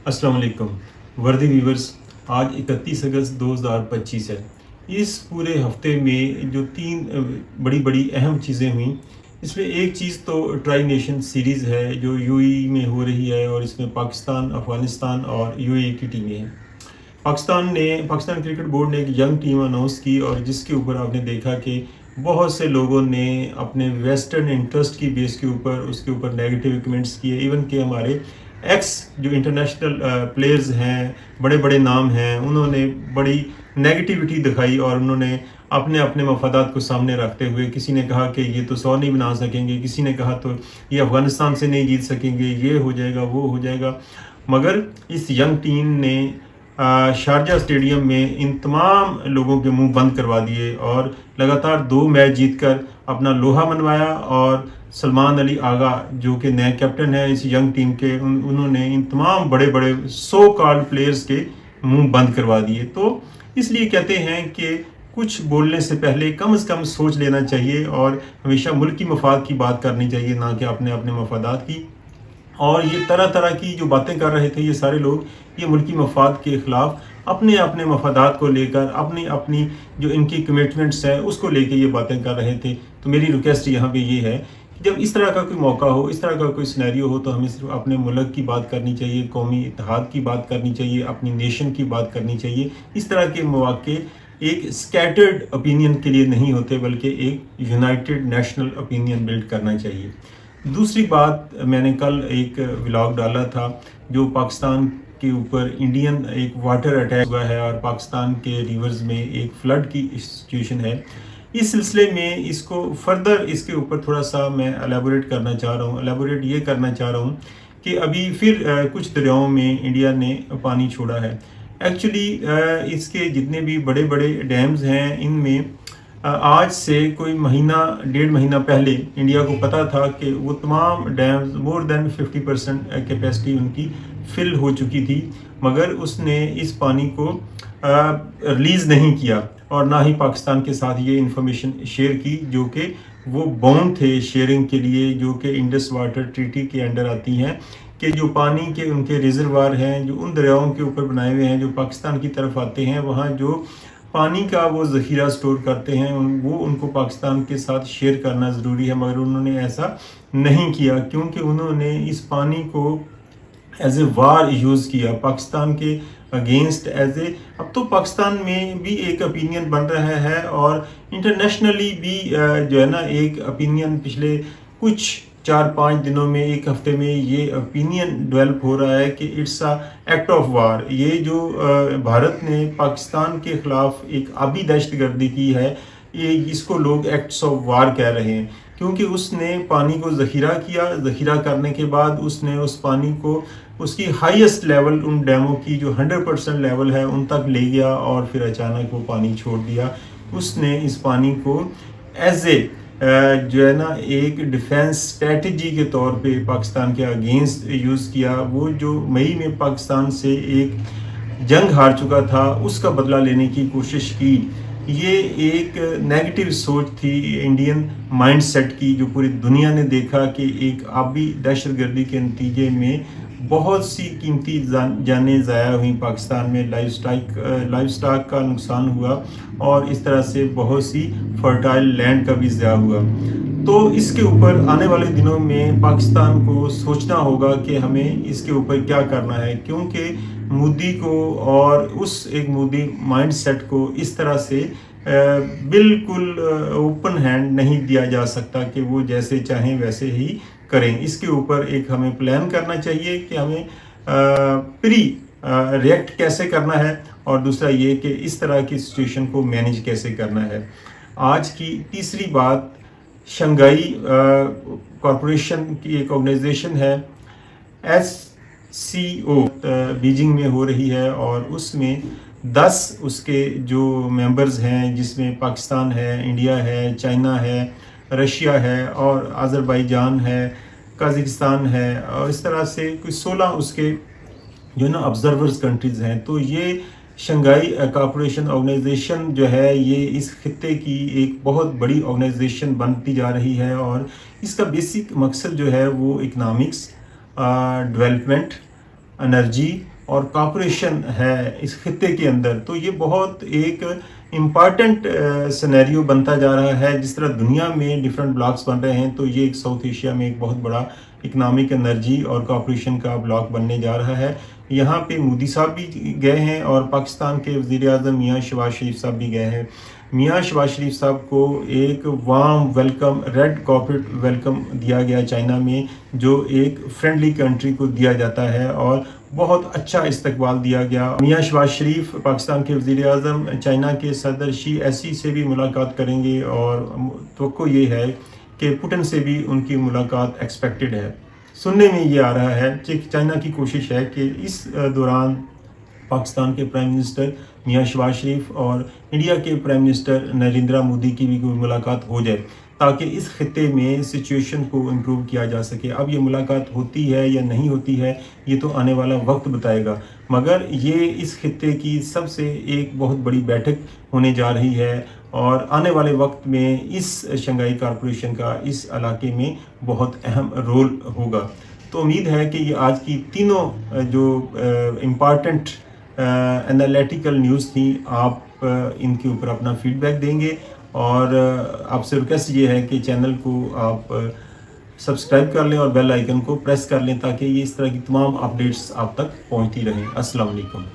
अस्सलाम वालेकुम वर्दी व्यूवर्स। आज 31 अगस्त 2025 है। इस पूरे हफ्ते में जो तीन बड़ी बड़ी अहम चीज़ें हुई, इसमें एक चीज़ तो ट्राई नेशन सीरीज़ है जो यूएई में हो रही है, और इसमें पाकिस्तान, अफ़गानिस्तान और यूएई की टीमें हैं। पाकिस्तान क्रिकेट बोर्ड ने एक यंग टीम अनाउंस की, और जिसके ऊपर आपने देखा कि बहुत से लोगों ने अपने वेस्टर्न इंटरेस्ट की बेस के ऊपर उसके ऊपर नेगेटिव कमेंट्स किए। इवन कि हमारे एक्स जो इंटरनेशनल प्लेयर्स हैं, बड़े बड़े नाम हैं, उन्होंने बड़ी नेगेटिविटी दिखाई, और उन्होंने अपने अपने मफादात को सामने रखते हुए, किसी ने कहा कि ये तो 100 नहीं बना सकेंगे, किसी ने कहा तो ये अफ़गानिस्तान से नहीं जीत सकेंगे, ये हो जाएगा वो हो जाएगा। मगर इस यंग टीम ने शारजा स्टेडियम में इन तमाम लोगों के मुंह बंद करवा दिए, और लगातार 2 मैच जीतकर अपना लोहा मनवाया। और सलमान अली आगा जो कि नए कैप्टन है इस यंग टीम के, उन्होंने इन तमाम बड़े बड़े सो कॉल्ड प्लेयर्स के मुंह बंद करवा दिए। तो इसलिए कहते हैं कि कुछ बोलने से पहले कम से कम सोच लेना चाहिए, और हमेशा मुल्क की मफाद की बात करनी चाहिए, ना कि अपने अपने मफादात की। और ये तरह तरह की जो बातें कर रहे थे ये सारे लोग, ये मुल्की मफाद के ख़िलाफ़ अपने अपने मफादात को लेकर, अपनी अपनी जो इनकी कमिटमेंट्स हैं उसको लेके ये बातें कर रहे थे। तो मेरी रिक्वेस्ट यहाँ पे ये है कि जब इस तरह का कोई मौका हो, इस तरह का कोई सिनेरियो हो, तो हमें सिर्फ अपने मुल्क की बात करनी चाहिए, कौमी इत्तेहाद की बात करनी चाहिए, अपनी नेशन की बात करनी चाहिए। इस तरह के मौके एक स्कैटर्ड ओपिनियन के लिए नहीं होते, बल्कि एक यूनाइटेड नेशनल ओपिनियन बिल्ड करना चाहिए। दूसरी बात, मैंने कल एक व्लॉग डाला था जो पाकिस्तान के ऊपर इंडियन एक वाटर अटैक हुआ है, और पाकिस्तान के रिवर्स में एक फ्लड की सिचुएशन है। इस सिलसिले में इसको फर्दर इसके ऊपर थोड़ा सा मैं एलेबोरेट करना चाह रहा हूँ। एलेबोरेट ये करना चाह रहा हूँ कि अभी फिर कुछ दरियाओं में इंडिया ने पानी छोड़ा है। एक्चुअली इसके जितने भी बड़े बड़े डैम्स हैं, इनमें आज से कोई महीना 1.5 महीना पहले इंडिया को पता था कि वो तमाम डैम्स मोर देन 50% कैपेसिटी उनकी फिल हो चुकी थी, मगर उसने इस पानी को रिलीज़ नहीं किया, और ना ही पाकिस्तान के साथ ये इंफॉर्मेशन शेयर की, जो कि वो बाउंड थे शेयरिंग के लिए, जो कि इंडस वाटर ट्रीटी के अंडर आती हैं, कि जो पानी के उनके रिजर्वायर हैं, जो उन दरियाओं के ऊपर बनाए हुए हैं जो पाकिस्तान की तरफ आते हैं, वहाँ जो पानी का वो ज़ख़ीरा स्टोर करते हैं, वो उनको पाकिस्तान के साथ शेयर करना ज़रूरी है। मगर उन्होंने ऐसा नहीं किया, क्योंकि उन्होंने इस पानी को एज ए वार यूज़ किया पाकिस्तान के अगेंस्ट। अब तो पाकिस्तान में भी एक ओपिनियन बन रहा है, और इंटरनेशनली भी जो है ना एक ओपिनियन पिछले कुछ 4-5 दिनों में, एक हफ्ते में ये ओपिनियन डेवलप हो रहा है कि it's a act of war. ये जो भारत ने पाकिस्तान के ख़िलाफ़ एक आबी दहशतगर्दी की है, ये इसको लोग एक्ट्स ऑफ वार कह रहे हैं, क्योंकि उसने पानी को ज़ख़ीरा किया। ज़ख़ीरा करने के बाद उसने उस पानी को उसकी हाईएस्ट लेवल, उन डैमों की जो 100% लेवल है, उन तक ले गया, और फिर अचानक वो पानी छोड़ दिया। उसने इस पानी को एज ए जो है ना एक डिफेंस स्ट्रेटजी के तौर पे पाकिस्तान के अगेंस्ट यूज़ किया। वो जो मई में पाकिस्तान से एक जंग हार चुका था, उसका बदला लेने की कोशिश की। ये एक नेगेटिव सोच थी इंडियन माइंडसेट की, जो पूरी दुनिया ने देखा कि एक आबी दहशतगर्दी के नतीजे में बहुत सी कीमती जानें ज़ाया हुई पाकिस्तान में, लाइफ स्टॉक का नुकसान हुआ, और इस तरह से बहुत सी फर्टाइल लैंड का भी ज़ाया हुआ। तो इसके ऊपर आने वाले दिनों में पाकिस्तान को सोचना होगा कि हमें इसके ऊपर क्या करना है, क्योंकि मोदी को और उस एक मोदी माइंडसेट को इस तरह से बिल्कुल ओपन हैंड नहीं दिया जा सकता कि वो जैसे चाहें वैसे ही करें। इसके ऊपर एक हमें प्लान करना चाहिए कि हमें प्री रिएक्ट कैसे करना है, और दूसरा ये कि इस तरह की सिचुएशन को मैनेज कैसे करना है। आज की तीसरी बात, शंघाई कॉरपोरेशन की एक ऑर्गेनाइजेशन है SCO, बीजिंग में हो रही है, और उसमें 10 उसके जो मेंबर्स हैं, जिसमें पाकिस्तान है, इंडिया है, चाइना है, रशिया है, और अज़रबैजान है, कज़ाकिस्तान है, और इस तरह से कुछ 16 उसके जो ना ऑब्जर्वर्स कंट्रीज़ हैं। तो ये शंघाई कॉरपोरेशन ऑर्गेनाइजेशन जो है, ये इस खित्ते की एक बहुत बड़ी ऑर्गेनाइजेशन बनती जा रही है, और इसका बेसिक मकसद जो है वो इकनॉमिक्स, डेवलपमेंट انرجی اور کاپریشن ہے اس خطے کے اندر، تو یہ بہت ایک امپارٹنٹ سینیریو بنتا جا رہا ہے۔ جس طرح دنیا میں ڈفرینٹ بلاکس بن رہے ہیں، تو یہ ایک ساؤتھ ایشیا میں ایک بہت بڑا اکنامک انرجی اور کاپریشن کا بلاک بننے جا رہا ہے۔ یہاں پہ مودی صاحب بھی گئے ہیں اور پاکستان کے وزیر اعظم میاں شہباز شریف صاحب بھی گئے ہیں۔ میاں شہباز شریف صاحب کو ایک warm welcome, red carpet welcome دیا گیا چائنا میں، جو ایک فرینڈلی کنٹری کو دیا جاتا ہے، اور بہت اچھا استقبال دیا گیا۔ میاں شہباز شریف پاکستان کے وزیر اعظم چائنا کے صدر شی ایسی سے بھی ملاقات کریں گے، اور توقع یہ ہے کہ پوٹن سے بھی ان کی ملاقات ایکسپیکٹڈ ہے۔ سننے میں یہ آ رہا ہے کہ چائنا کی کوشش ہے کہ اس دوران پاکستان کے پرائم منسٹر میاں شہباز شریف اور انڈیا کے پرائم منسٹر نریندرا مودی کی بھی کوئی ملاقات ہو جائے، تاکہ اس خطے میں سچویشن کو امپروو کیا جا سکے۔ اب یہ ملاقات ہوتی ہے یا نہیں ہوتی ہے، یہ تو آنے والا وقت بتائے گا، مگر یہ اس خطے کی سب سے ایک بہت بڑی بیٹھک ہونے جا رہی ہے، اور آنے والے وقت میں اس شنگھائی کارپوریشن کا اس علاقے میں بہت اہم رول ہوگا۔ تو امید ہے کہ یہ آج کی تینوں جو امپارٹنٹ انالیٹیکل نیوز تھیں، آپ ان کے اوپر اپنا فیڈ بیک دیں گے، اور آپ سے ریکویسٹ یہ ہے کہ چینل کو آپ سبسکرائب کر لیں اور بیل آئیکن کو پریس کر لیں، تاکہ یہ اس طرح کی تمام اپڈیٹس آپ تک پہنچتی رہیں۔ السلام علیکم۔